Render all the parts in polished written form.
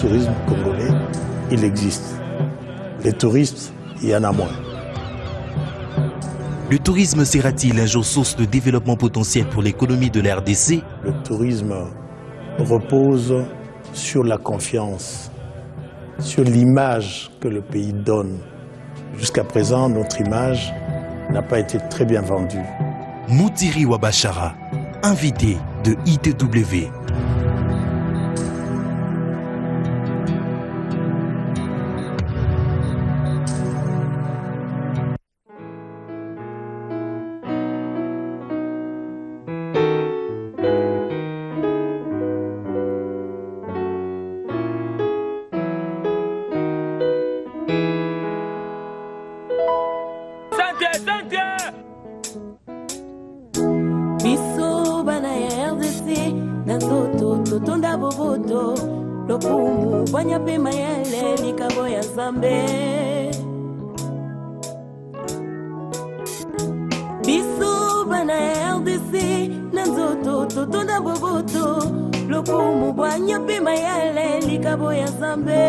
tourisme congolais, il existe. Les touristes, il y en a moins. Le tourisme sera-t-il un jour source de développement potentiel pour l'économie de la RDC? Le tourisme repose sur la confiance, sur l'image que le pays donne. Jusqu'à présent, notre image n'a pas été très bien vendue. Moutiri Wabachara, invité de ITW. Biso bana ya RDC na toto totonda boboto lokumu banya pe mayele likabo ya Nzambe. Biso bana ya RDC na toto totonda boboto lokumu banya pe mayele likabo ya Nzambe.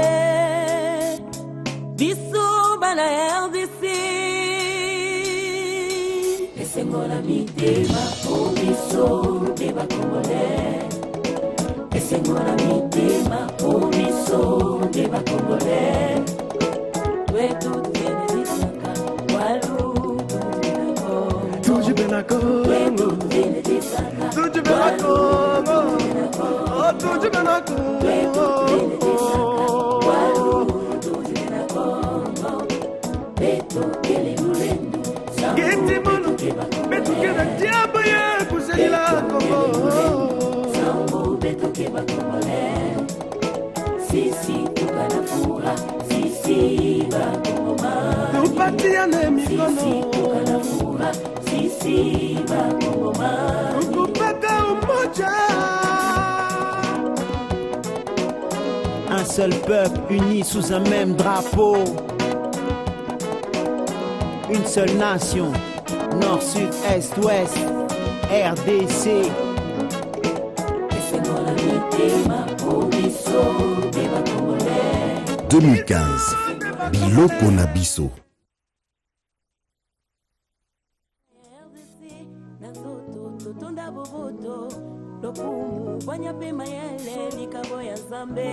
Biso bana ya RDC Esengola mitema omiso deba Congolais. Esengola mitema omiso deba Congolais. Wetu tiene disaka walu Tuji bena Congo. wetu tiene disaka Tuji bena Congo. Oh, tuji bena Congo. wetu tiene disaka walu tujina Congo. Wetu kele mulendo Geti mulu. Betu kena diabo ya kuselila Congo. Sambu betu keba Congolais. Sisi tukana fura, sisi ba Congoma. Tupatiane Sisi mikono. tukana fura, sisi ba Congoma. Tukupaka umoja. Un seul peuple uni sous un même drapeau. Une seule nation, nord, sud, est, ouest, RDC. Esengola mitema omiso deba Congolais. 2015, Biloko na biso. RDC na toto totonda boboto lokumu banya pe mayele likabo ya Nzambe.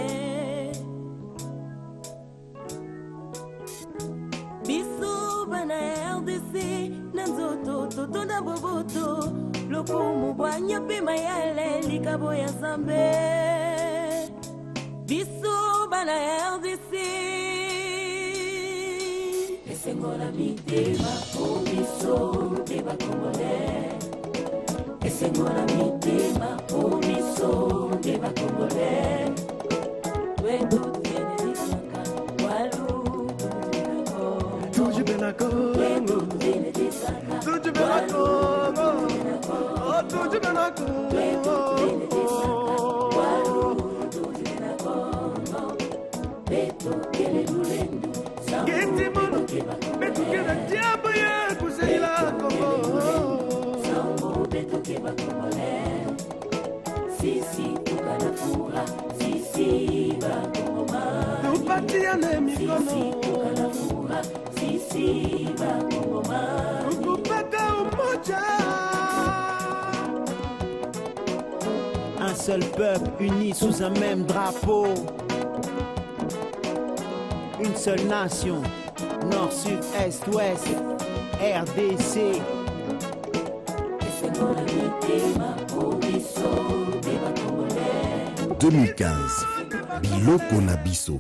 Biso bana ya RDC na nzoto totonda boboto lokumu banya pe mayele likabo ya Nzambe. Biso bana ya RDC Esengola mitema omiso deba Congolais. Esengola mitema omiso deba Congolais. Wetu tiene disaka walu Tuji bena Congo. wetu tiene disaka Tuji bena Congo. Oh, tuji bena Congo. walu tujina Congo. Wetu kele mulendo Geti mulu. Betu kena diabo ya kuselila Congo. Sambu betu keba Congolais. Sisi tukana fura, sisi ba Congoma. Tupatiane Sisi mikono. tukana fura, sisi ba Congoma. Tukupaka umoja. Un seul peuple uni sous un même drapeau. Une seule nation, nord, sud, est, ouest, RDC. Esengola mitema omiso deba Congolais. 2015, Biloko na biso.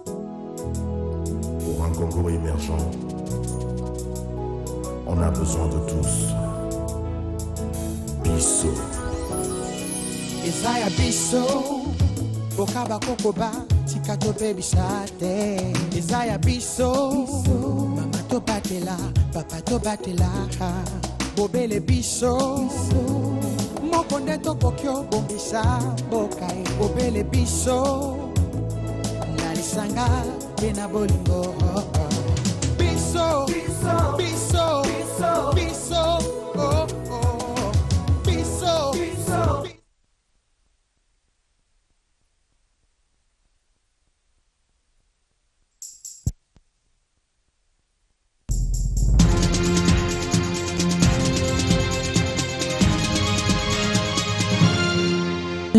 Pour un Congo émergent, on a besoin de tous. Biso. Isaiah Biso, Okaba Kokoba, Tikato Baby Shate. Isaiah Biso, Mama to batela, Papa to batela. Bobele Biso, Mokonde to Bokyo, Bombisa, Bokai. Bobele Biso, Nalisanga, Bena Bolingo. Biso, Biso, Biso, Biso, Biso, oh, oh. Biso, Biso.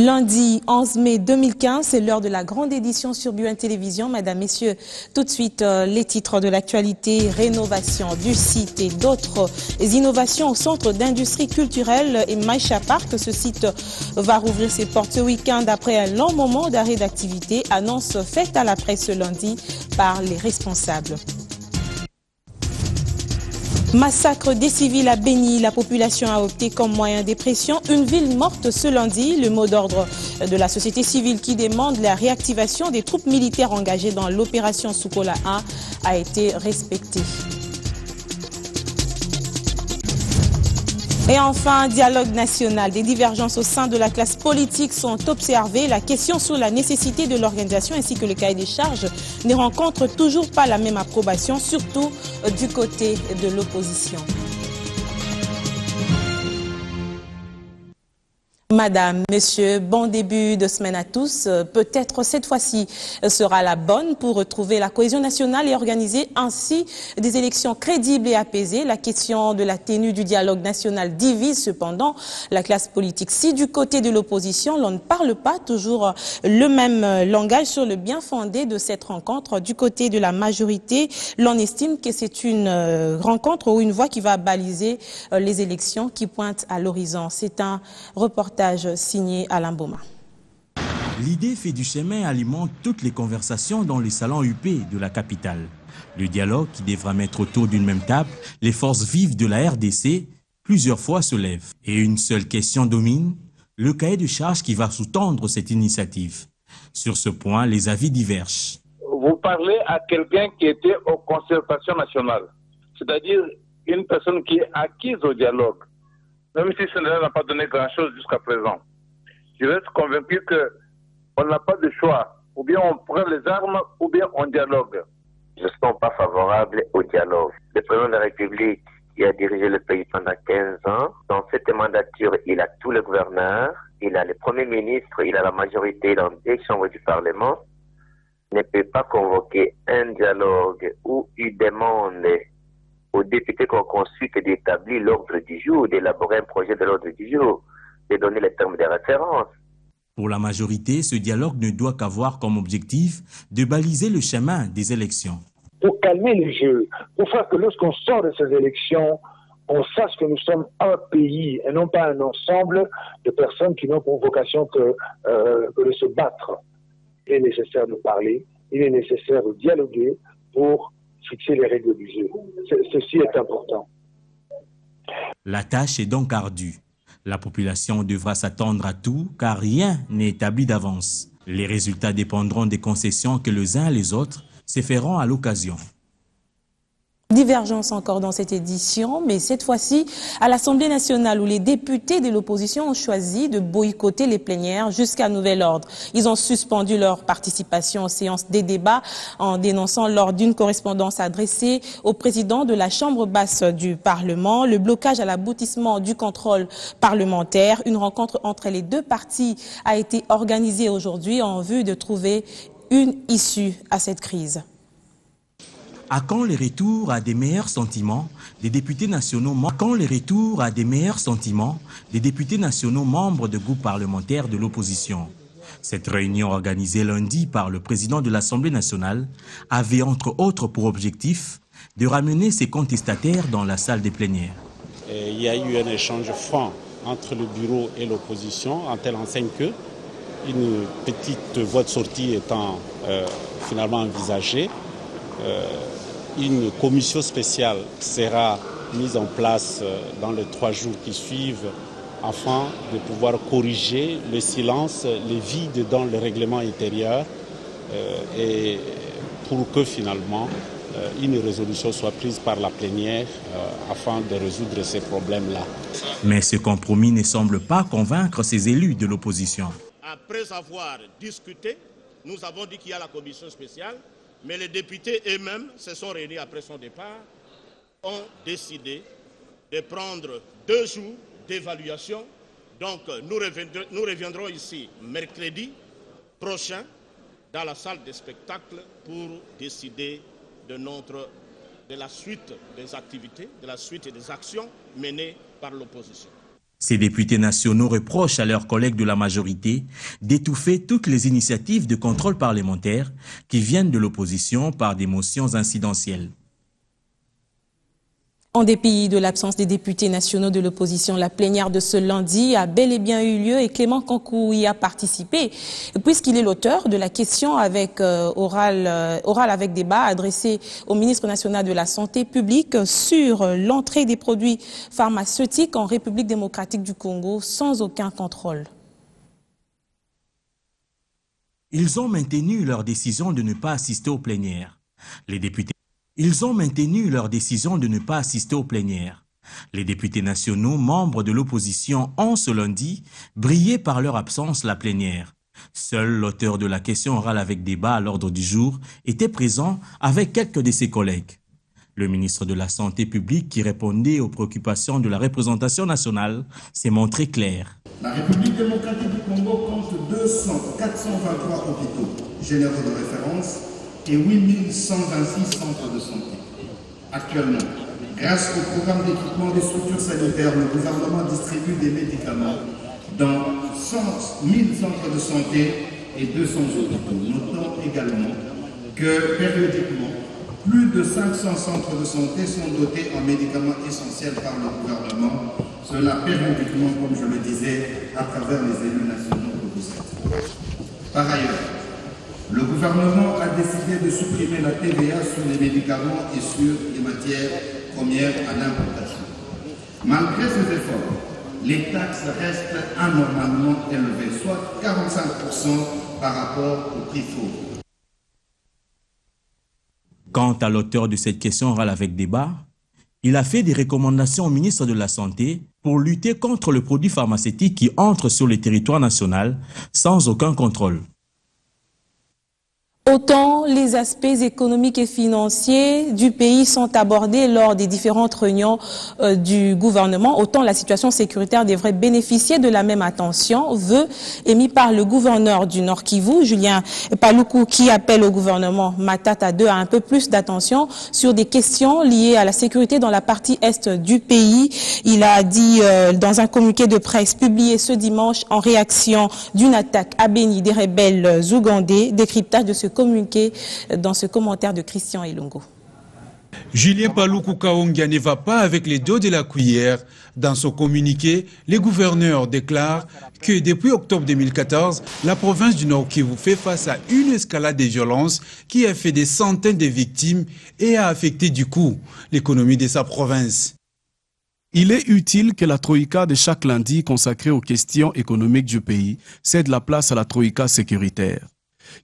Lundi 11 mai 2015, c'est l'heure de la grande édition sur BUN Télévision. Mesdames, Messieurs, tout de suite les titres de l'actualité, rénovation du site et d'autres innovations au centre d'industrie culturelle et Maïcha Park. Ce site va rouvrir ses portes ce week-end après un long moment d'arrêt d'activité. Annonce faite à la presse ce lundi par les responsables. Massacre des civils à Béni, la population a opté comme moyen de pression. Une ville morte ce lundi. Le mot d'ordre de la société civile qui demande la réactivation des troupes militaires engagées dans l'opération Soukola 1 a été respecté. Et enfin, dialogue national. Des divergences au sein de la classe politique sont observées. La question sur la nécessité de l'organisation ainsi que le cahier des charges ne rencontre toujours pas la même approbation, surtout du côté de l'opposition. Madame, Monsieur, bon début de semaine à tous. Peut-être cette fois-ci sera la bonne pour retrouver la cohésion nationale et organiser ainsi des élections crédibles et apaisées. La question de la tenue du dialogue national divise cependant la classe politique. Si du côté de l'opposition, l'on ne parle pas toujours le même langage sur le bien fondé de cette rencontre, du côté de la majorité, l'on estime que c'est une rencontre ou une voie qui va baliser les élections qui pointent à l'horizon. C'est un reportage signé Alain Boma. L'idée fait du chemin alimente toutes les conversations dans les salons UP de la capitale. Le dialogue qui devra mettre autour d'une même table les forces vives de la RDC plusieurs fois se lève. Et une seule question domine, le cahier de charges qui va sous-tendre cette initiative. Sur ce point, les avis divergent. Vous parlez à quelqu'un qui était aux concertations nationales, c'est-à-dire une personne qui est acquise au dialogue. Même si cela n'a pas donné grand-chose jusqu'à présent. Je reste convaincu qu'on n'a pas de choix. Ou bien on prend les armes, ou bien on dialogue. Je ne suis pas favorable au dialogue. Le président de la République qui a dirigé le pays pendant 15 ans, dans cette mandature, il a tous les gouverneurs, il a le Premier ministre, il a la majorité dans 2 chambres du Parlement. Il ne peut pas convoquer un dialogue où il demande aux députés qu'on consulte d'établir l'ordre du jour, d'élaborer un projet de l'ordre du jour, de donner les termes de référence. Pour la majorité, ce dialogue ne doit qu'avoir comme objectif de baliser le chemin des élections. Pour calmer les jeux, pour faire que lorsqu'on sort de ces élections, on sache que nous sommes un pays et non pas un ensemble de personnes qui n'ont pour vocation que de se battre. Il est nécessaire de parler, il est nécessaire de dialoguer pour fixer les règles du jeu. Ceci est important. La tâche est donc ardue. La population devra s'attendre à tout car rien n'est établi d'avance. Les résultats dépendront des concessions que les uns et les autres se feront à l'occasion. Divergence encore dans cette édition, mais cette fois-ci à l'Assemblée nationale où les députés de l'opposition ont choisi de boycotter les plénières jusqu'à nouvel ordre. Ils ont suspendu leur participation aux séances des débats en dénonçant lors d'une correspondance adressée au président de la Chambre basse du Parlement le blocage à l'aboutissement du contrôle parlementaire. Une rencontre entre les deux partis a été organisée aujourd'hui en vue de trouver une issue à cette crise. À quand les retours à des meilleurs sentiments des députés nationaux membres de groupes parlementaires de l'opposition? Cette réunion organisée lundi par le président de l'Assemblée nationale avait entre autres pour objectif de ramener ses contestataires dans la salle des plénières. Il y a eu un échange franc entre le bureau et l'opposition en telle enseigne que une petite voie de sortie étant finalement envisagée. Une commission spéciale sera mise en place dans les 3 jours qui suivent afin de pouvoir corriger le silence, les vides dans le règlement intérieur et pour que finalement une résolution soit prise par la plénière afin de résoudre ces problèmes-là. Mais ce compromis ne semble pas convaincre ces élus de l'opposition. Après avoir discuté, nous avons dit qu'il y a la commission spéciale. Mais les députés eux-mêmes se sont réunis après son départ, ont décidé de prendre 2 jours d'évaluation. Donc nous reviendrons ici mercredi prochain dans la salle des spectacles pour décider de la suite des activités, de la suite des actions menées par l'opposition. Ces députés nationaux reprochent à leurs collègues de la majorité d'étouffer toutes les initiatives de contrôle parlementaire qui viennent de l'opposition par des motions incidentielles. En dépit de l'absence des députés nationaux de l'opposition, la plénière de ce lundi a bel et bien eu lieu et Clément Kankou y a participé, puisqu'il est l'auteur de la question orale avec débat adressée au ministre national de la Santé publique sur l'entrée des produits pharmaceutiques en République démocratique du Congo sans aucun contrôle. Ils ont maintenu leur décision de ne pas assister aux plénières. Les députés Les députés nationaux, membres de l'opposition, ont ce lundi brillé par leur absence la plénière. Seul l'auteur de la question orale avec débat à l'ordre du jour était présent avec quelques de ses collègues. Le ministre de la Santé publique, qui répondait aux préoccupations de la représentation nationale, s'est montré clair. La République démocratique du Congo compte 423 hôpitaux généraux de référence et 8126 centres de santé. Actuellement, grâce au programme d'équipement des structures sanitaires, le gouvernement distribue des médicaments dans 1000 centres de santé et 200 hôpitaux. Notons également que périodiquement, plus de 500 centres de santé sont dotés en médicaments essentiels par le gouvernement. Cela périodiquement, comme je le disais, à travers les élus nationaux que vous êtes. Par ailleurs, le gouvernement a décidé de supprimer la TVA sur les médicaments et sur les matières premières à l'importation. Malgré ces efforts, les taxes restent anormalement élevées, soit 45% par rapport au prix faux. Quant à l'auteur de cette question orale avec débat, il a fait des recommandations au ministre de la Santé pour lutter contre le produit pharmaceutique qui entre sur le territoire national sans aucun contrôle. Autant les aspects économiques et financiers du pays sont abordés lors des différentes réunions du gouvernement, autant la situation sécuritaire devrait bénéficier de la même attention, vœu émis par le gouverneur du Nord Kivu, Julien Paluku, qui appelle au gouvernement Matata 2 à un peu plus d'attention sur des questions liées à la sécurité dans la partie est du pays. Il a dit dans un communiqué de presse publié ce dimanche en réaction d'une attaque à Beni des rebelles ougandais, décryptage de ce communiqué dans ce commentaire de Christian Elongo. Julien Paluku Kaongia ne va pas avec les dos de la cuillère. Dans son communiqué, les gouverneurs déclarent que depuis octobre 2014, la province du Nord Kivu fait face à une escalade des violences qui a fait des centaines de victimes et a affecté du coup l'économie de sa province. Il est utile que la Troïka de chaque lundi consacrée aux questions économiques du pays cède la place à la Troïka sécuritaire,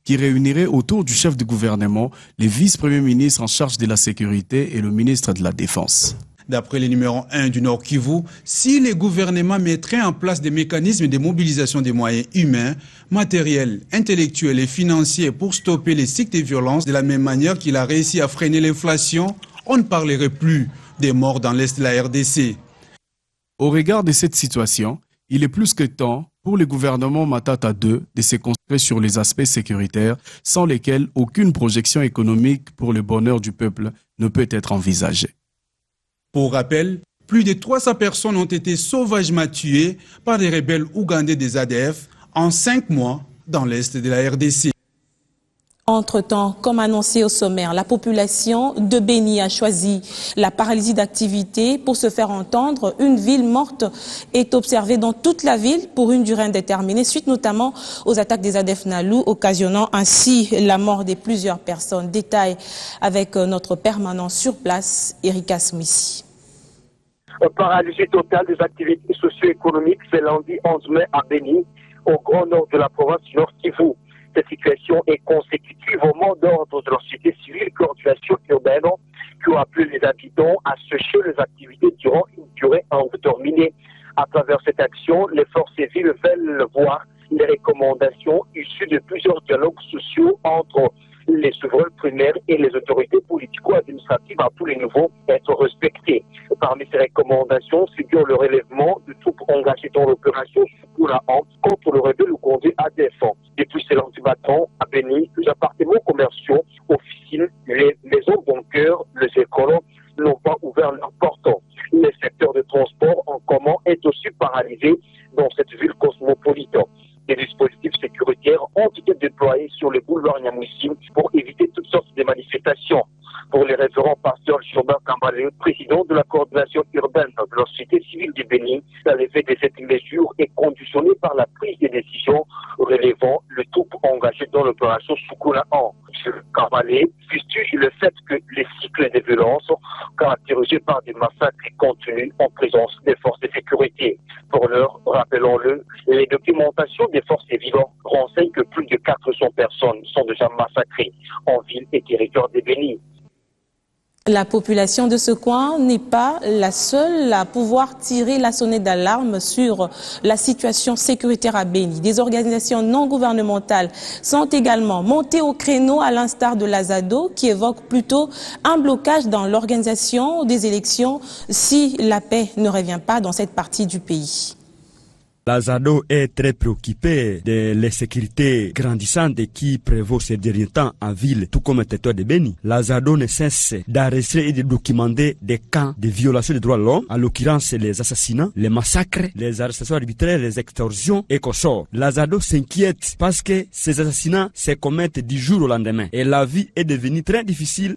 qui réunirait autour du chef de gouvernement les vice-premiers ministres en charge de la sécurité et le ministre de la Défense. D'après le numéro 1 du Nord Kivu, si les gouvernements mettraient en place des mécanismes de mobilisation des moyens humains, matériels, intellectuels et financiers pour stopper les cycles de violence de la même manière qu'il a réussi à freiner l'inflation, on ne parlerait plus des morts dans l'Est de la RDC. Au regard de cette situation, il est plus que temps pour le gouvernement Matata 2 de se concentrer sur les aspects sécuritaires sans lesquels aucune projection économique pour le bonheur du peuple ne peut être envisagée. Pour rappel, plus de 300 personnes ont été sauvagement tuées par des rebelles ougandais des ADF en 5 mois dans l'Est de la RDC. Entre-temps, comme annoncé au sommaire, la population de Beni a choisi la paralysie d'activité pour se faire entendre. Une ville morte est observée dans toute la ville pour une durée indéterminée, suite notamment aux attaques des ADF Nalou, occasionnant ainsi la mort de plusieurs personnes. Détail avec notre permanent sur place, Erika Smissi. Paralysie totale des activités socio-économiques, c'est lundi 11 mai à Beni, au grand nord de la province du Nord Kivu. Cette situation est consécutive au mot d'ordre de la société civile, coordination urbaine, qui ont appelé les habitants à sécher les activités durant une durée indéterminée. À travers cette action, les forces civiles veulent voir les recommandations issues de plusieurs dialogues sociaux entre les souverains primaires et les autorités politico-administratives à tous les niveaux être respectées. Parmi ces recommandations figure le relèvement de troupes engagées dans l'opération Sukula contre le rebelle ougandais ADF. Depuis ce lundi matin, à Beni, les appartements commerciaux, officines, les maisons bunkers, les écoles n'ont pas ouvert leurs portes. Les secteurs de transport en commun est aussi paralysé dans cette ville cosmopolite. Des dispositifs sécuritaires ont été déployés sur le boulevard Nyamwisi pour éviter toutes sortes de manifestations. Pour les référents pasteur Chobin Kambalé, président de la coordination urbaine de la société civile du Bénin, l'effet de cette mesure est conditionné par la prise des décisions relevant le troupe engagé dans l'opération Soukouna 1. M. Kambalé fustige le fait que les cycles de violence caractérisés par des massacres continuent en présence des forces de sécurité. Pour l'heure, rappelons-le, les documentations des forces vivantes renseignent que plus de 400 personnes sont déjà massacrées en ville et territoire des Bénin. La population de ce coin n'est pas la seule à pouvoir tirer la sonnette d'alarme sur la situation sécuritaire à Béni. Des organisations non gouvernementales sont également montées au créneau à l'instar de l'Azado qui évoque plutôt un blocage dans l'organisation des élections si la paix ne revient pas dans cette partie du pays. L'Azado est très préoccupé de l'insécurité grandissante qui prévaut ces derniers temps en ville, tout comme le territoire de Béni. L'Azado ne cesse d'arrêter et de documenter des cas de violations des droits de l'homme, en l'occurrence les assassinats, les massacres, les arrestations arbitraires, les extorsions et consorts. L'Azado s'inquiète parce que ces assassinats se commettent du jour au lendemain et la vie est devenue très difficile.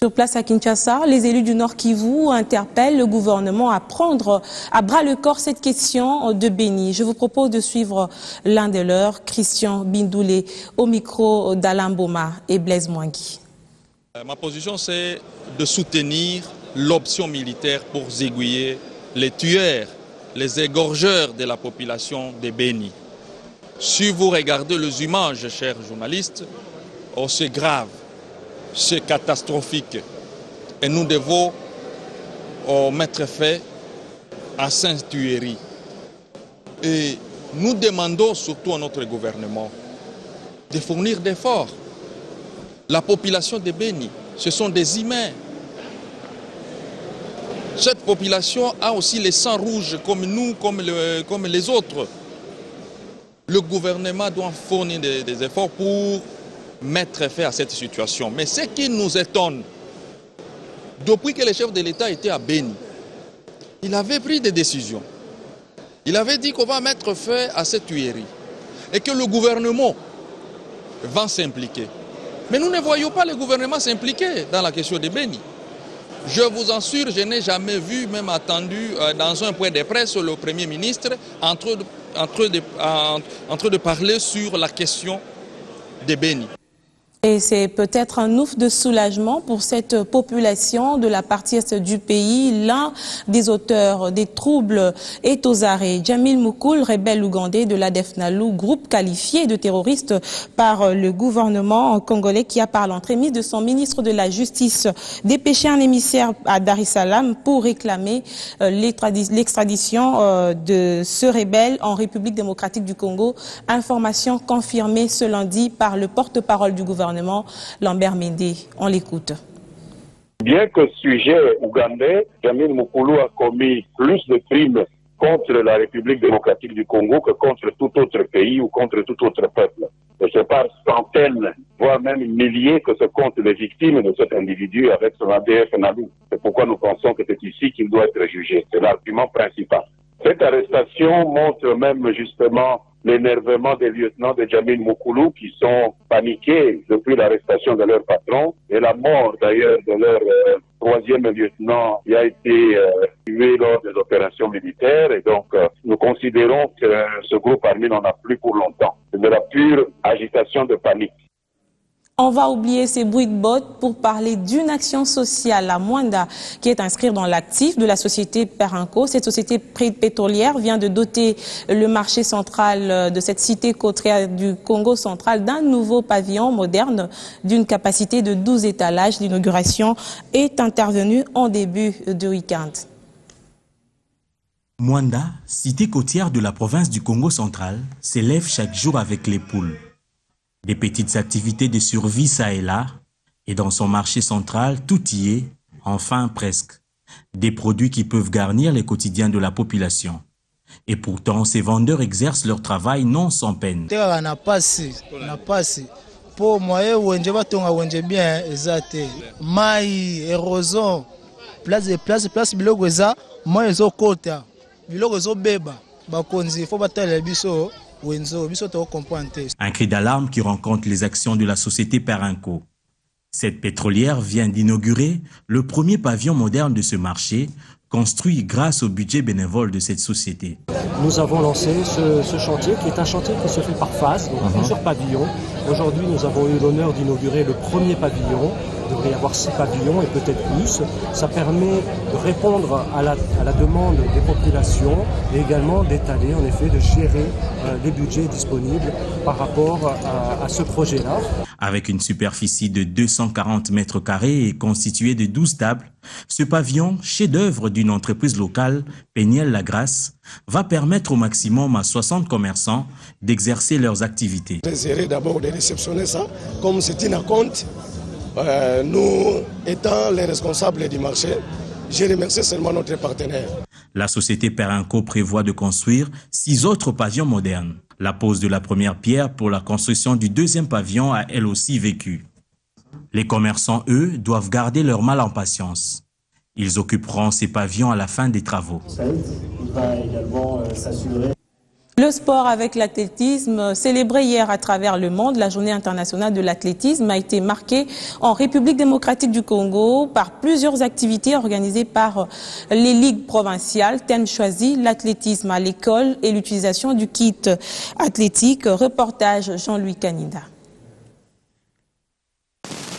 Sur place à Kinshasa, les élus du Nord Kivu interpellent le gouvernement à prendre à bras le corps cette question de Béni. Je vous propose de suivre l'un de leurs, Christian Bindoulé, au micro d'Alain Boma et Blaise Mouangui. Ma position, c'est de soutenir l'option militaire pour aiguiller les tueurs, les égorgeurs de la population de Béni. Si vous regardez les images, chers journalistes, c'est grave. C'est catastrophique et nous devons mettre fin à cette tuerie. Et nous demandons surtout à notre gouvernement de fournir d'efforts. La population de Béni, ce sont des humains. Cette population a aussi les sangs rouges comme nous, comme les autres. Le gouvernement doit fournir des efforts pour mettre fin à cette situation. Mais ce qui nous étonne, depuis que le chef de l'État était à Béni, il avait pris des décisions. Il avait dit qu'on va mettre fin à cette tuerie et que le gouvernement va s'impliquer. Mais nous ne voyons pas le gouvernement s'impliquer dans la question de Béni. Je vous assure, je n'ai jamais vu, même attendu dans un point de presse, le Premier ministre en train de parler sur la question de Béni. Et c'est peut-être un ouf de soulagement pour cette population de la partie est du pays. L'un des auteurs des troubles est aux arrêts. Jamil Moukoul, rebelle ougandais de l'ADF Nalu, groupe qualifié de terroriste par le gouvernement congolais qui a par l'entremise de son ministre de la Justice dépêché un émissaire à Dar es Salaam pour réclamer l'extradition de ce rebelle en République démocratique du Congo. Information confirmée ce lundi par le porte-parole du gouvernement. Lambert Mende, on l'écoute. Bien que sujet ougandais, Jamil Moukoulou a commis plus de crimes contre la République démocratique du Congo que contre tout autre pays ou contre tout autre peuple. Et c'est par centaines, voire même milliers que se comptent les victimes de cet individu avec son ADF Nalu. C'est pourquoi nous pensons que c'est ici qu'il doit être jugé. C'est l'argument principal. Cette arrestation montre même justement l'énervement des lieutenants de Jamil Moukoulou qui sont paniqués depuis l'arrestation de leur patron et la mort d'ailleurs de leur troisième lieutenant qui a été tué lors des opérations militaires. Et donc nous considérons que ce groupe armé n'en a plus pour longtemps. C'est de la pure agitation de panique. On va oublier ces bruits de bottes pour parler d'une action sociale à Mwanda qui est inscrite dans l'actif de la société Perenco. Cette société pétrolière vient de doter le marché central de cette cité côtière du Congo central d'un nouveau pavillon moderne d'une capacité de 12 étalages. L'inauguration est intervenue en début de week-end. Mwanda, cité côtière de la province du Congo central, s'élève chaque jour avec les poules. Des petites activités de survie ça et là, et dans son marché central, tout y est, enfin presque. Des produits qui peuvent garnir les quotidiens de la population. Et pourtant, ces vendeurs exercent leur travail non sans peine. Pour moi, bien, mai, érosion, place biloko eza moi ezokota biloko ezobeba bakonzi faut batala biso wenzo biso to comprendre. Un cri d'alarme qui rencontre les actions de la société Perenco. Cette pétrolière vient d'inaugurer le premier pavillon moderne de ce marché, construit grâce au budget bénévole de cette société. Nous avons lancé ce chantier qui est un chantier qui se fait par phase, donc plusieurs pavillons. Aujourd'hui, nous avons eu l'honneur d'inaugurer le premier pavillon. Il devrait y avoir 6 pavillons et peut-être plus. Ça permet de répondre à la demande des populations et également d'étaler, en effet, de gérer les budgets disponibles par rapport à ce projet-là. Avec une superficie de 240 mètres carrés et constitué de 12 tables, ce pavillon, chef-d'œuvre d'une entreprise locale, Péniel Lagrasse, va permettre au maximum à 60 commerçants d'exercer leurs activités. J'essaierai d'abord de réceptionner ça, comme c'est une compte. Nous étant les responsables du marché, je remercie seulement notre partenaire. La société Perenco prévoit de construire 6 autres pavillons modernes. La pose de la première pierre pour la construction du deuxième pavillon a elle aussi vécu. Les commerçants, eux, doivent garder leur mal en patience. Ils occuperont ces pavillons à la fin des travaux. Il va également s'assurer. Le sport avec l'athlétisme, célébré hier à travers le monde, la journée internationale de l'athlétisme a été marquée en République démocratique du Congo par plusieurs activités organisées par les ligues provinciales. Thème choisi, l'athlétisme à l'école et l'utilisation du kit athlétique. Reportage Jean-Louis Canida.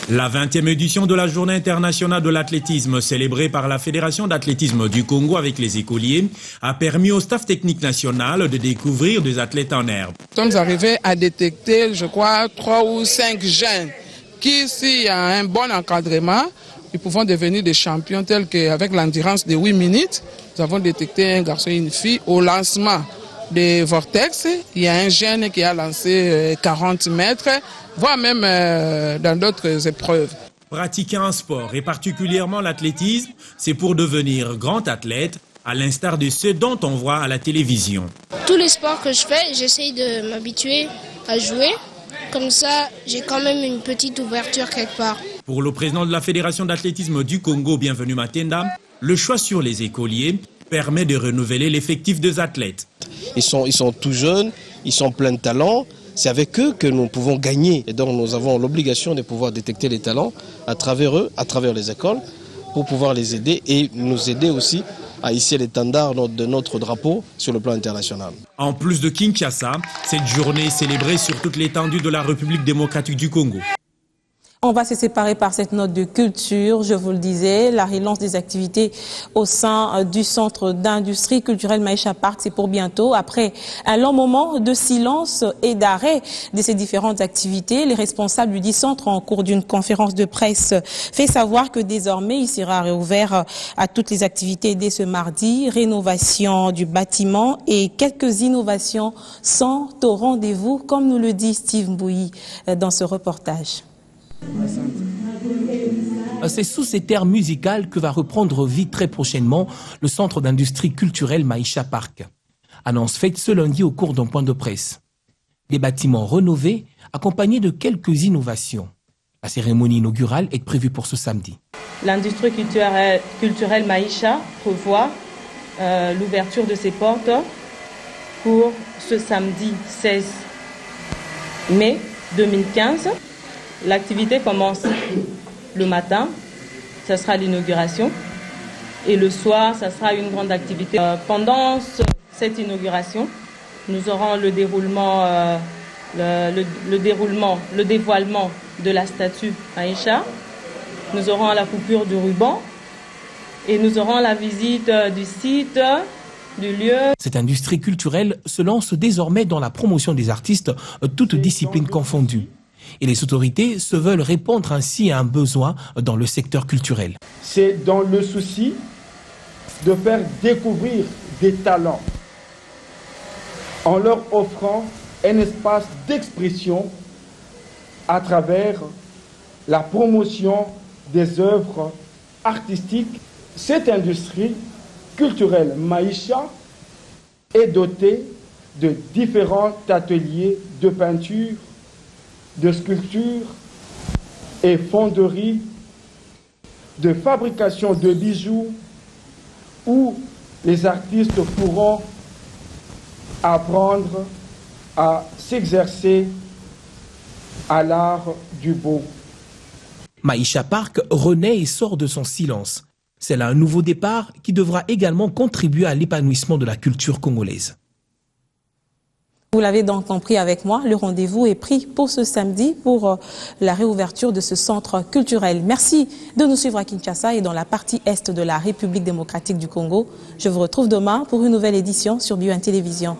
La 20e édition de la Journée internationale de l'athlétisme, célébrée par la Fédération d'athlétisme du Congo avec les écoliers, a permis au staff technique national de découvrir des athlètes en herbe. Nous sommes arrivés à détecter, je crois, 3 ou 5 jeunes qui, s'il y a un bon encadrement, ils pouvons devenir des champions tels qu'avec l'endurance de 8 minutes, nous avons détecté un garçon et une fille au lancement des Vortex. Il y a un jeune qui a lancé 40 mètres, voire même dans d'autres épreuves. Pratiquer un sport, et particulièrement l'athlétisme, c'est pour devenir grand athlète, à l'instar de ceux dont on voit à la télévision. Tous les sports que je fais, j'essaye de m'habituer à jouer. Comme ça, j'ai quand même une petite ouverture quelque part. Pour le président de la Fédération d'athlétisme du Congo, Bienvenu Matenda, le choix sur les écoliers permet de renouveler l'effectif des athlètes. Ils sont tout jeunes, ils sont pleins de talent. C'est avec eux que nous pouvons gagner. Et donc nous avons l'obligation de pouvoir détecter les talents à travers eux, à travers les écoles, pour pouvoir les aider et nous aider aussi à hisser l'étendard de notre drapeau sur le plan international. En plus de Kinshasa, cette journée est célébrée sur toute l'étendue de la République démocratique du Congo. On va se séparer par cette note de culture. Je vous le disais, la relance des activités au sein du centre d'industrie culturelle Maïcha Park, c'est pour bientôt. Après un long moment de silence et d'arrêt de ces différentes activités, les responsables du dit centre, en cours d'une conférence de presse, fait savoir que désormais, il sera réouvert à toutes les activités dès ce mardi. Rénovation du bâtiment et quelques innovations sont au rendez-vous, comme nous le dit Steve Mbouyi dans ce reportage. C'est sous ces terres musicales que va reprendre vie très prochainement le centre d'industrie culturelle Maïcha Park. Annonce faite ce lundi au cours d'un point de presse. Des bâtiments rénovés accompagnés de quelques innovations. La cérémonie inaugurale est prévue pour ce samedi. L'industrie culturelle Maïcha prévoit l'ouverture de ses portes pour ce samedi 16 mai 2015. L'activité commence le matin, ça sera l'inauguration, et le soir, ça sera une grande activité. Pendant cette inauguration, nous aurons le dévoilement de la statue Maïcha, nous aurons la coupure du ruban, et nous aurons la visite du site, du lieu. Cette industrie culturelle se lance désormais dans la promotion des artistes, toutes disciplines confondues. Et les autorités se veulent répondre ainsi à un besoin dans le secteur culturel. C'est dans le souci de faire découvrir des talents en leur offrant un espace d'expression à travers la promotion des œuvres artistiques. Cette industrie culturelle Maïcha est dotée de différents ateliers de peinture, de sculpture et fonderie de fabrication de bijoux où les artistes pourront apprendre à s'exercer à l'art du beau. Maïcha Park renaît et sort de son silence. C'est là un nouveau départ qui devra également contribuer à l'épanouissement de la culture congolaise. Vous l'avez donc compris avec moi, le rendez-vous est pris pour ce samedi pour la réouverture de ce centre culturel. Merci de nous suivre à Kinshasa et dans la partie est de la République démocratique du Congo. Je vous retrouve demain pour une nouvelle édition sur BioOne Télévision.